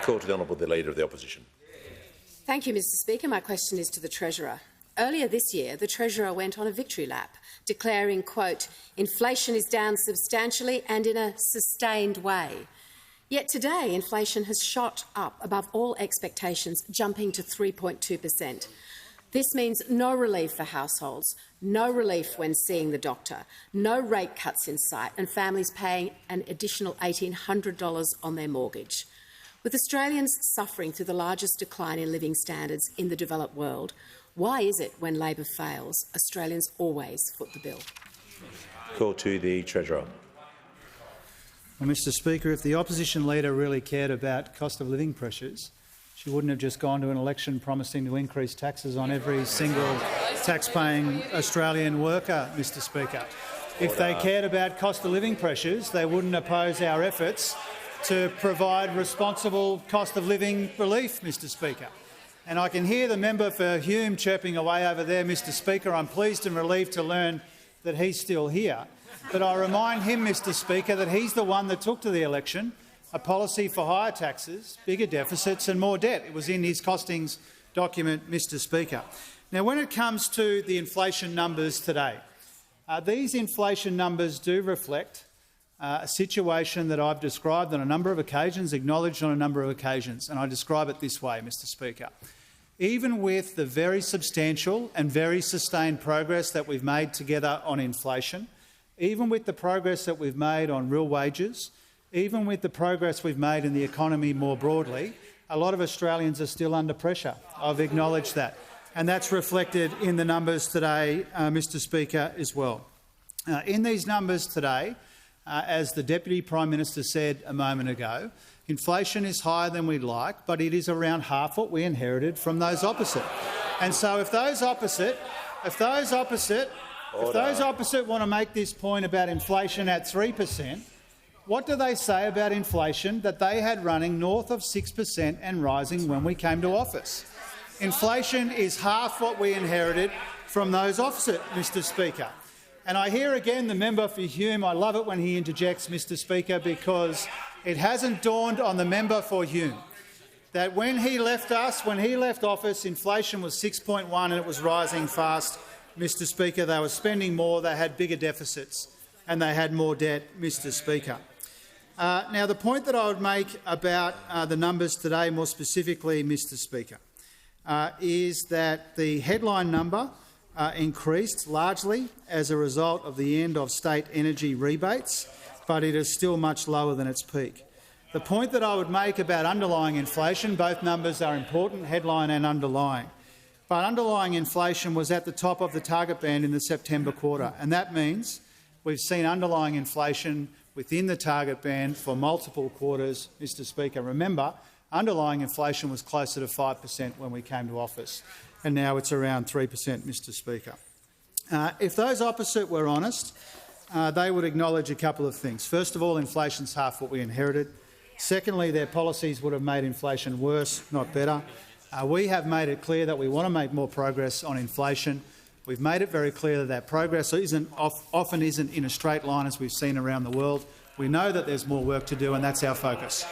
Call to the Honourable the Leader of the Opposition. Thank you, Mr Speaker. My question is to the Treasurer. Earlier this year, the Treasurer went on a victory lap, declaring, quote, "Inflation is down substantially and in a sustained way." Yet today, inflation has shot up above all expectations, jumping to 3.2%. This means no relief for households, no relief when seeing the doctor, no rate cuts in sight, and families paying an additional $1,800 on their mortgage. With Australians suffering through the largest decline in living standards in the developed world, why is it when Labor fails, Australians always foot the bill? Call to the Treasurer. Well, Mr Speaker, if the opposition leader really cared about cost of living pressures, she wouldn't have just gone to an election promising to increase taxes on every single tax-paying Australian worker, Mr Speaker. If they cared about cost of living pressures, they wouldn't oppose our efforts to provide responsible cost of living relief, Mr Speaker. And I can hear the member for Hume chirping away over there, Mr Speaker. I'm pleased and relieved to learn that he's still here. But I remind him, Mr Speaker, that he's the one that took to the election a policy for higher taxes, bigger deficits and more debt. It was in his costings document, Mr Speaker. Now, when it comes to the inflation numbers today, these inflation numbers do reflect a situation that I've described on a number of occasions, acknowledged on a number of occasions, and I describe it this way, Mr Speaker. Even with the very substantial and very sustained progress that we've made together on inflation, even with the progress that we've made on real wages, even with the progress we've made in the economy more broadly, a lot of Australians are still under pressure. I've acknowledged that, and that's reflected in the numbers today, Mr Speaker, as well. In these numbers today, as the Deputy Prime Minister said a moment ago, inflation is higher than we'd like, but it is around half what we inherited from those opposite. And so if those opposite want to make this point about inflation at 3%, what do they say about inflation that they had running north of 6% and rising when we came to office? Inflation is half what we inherited from those opposite, Mr Speaker. And I hear again the member for Hume. I love it when he interjects, Mr Speaker, because it hasn't dawned on the member for Hume that when he left office, inflation was 6.1 and it was rising fast, Mr Speaker. They were spending more, they had bigger deficits and they had more debt, Mr Speaker. Now, the point that I would make about the numbers today, more specifically, Mr Speaker, is that the headline number increased largely as a result of the end of state energy rebates, but it is still much lower than its peak. The point that I would make about underlying inflation, both numbers are important, headline and underlying, but underlying inflation was at the top of the target band in the September quarter, and that means we've seen underlying inflation within the target band for multiple quarters, Mr Speaker. Remember, underlying inflation was closer to 5% when we came to office, and now it's around 3%, Mr Speaker. If those opposite were honest, they would acknowledge a couple of things. First of all, inflation's half what we inherited. Secondly, their policies would have made inflation worse, not better. We have made it clear that we want to make more progress on inflation. We've made it very clear that progress often isn't in a straight line, as we've seen around the world. We know that there's more work to do, and that's our focus.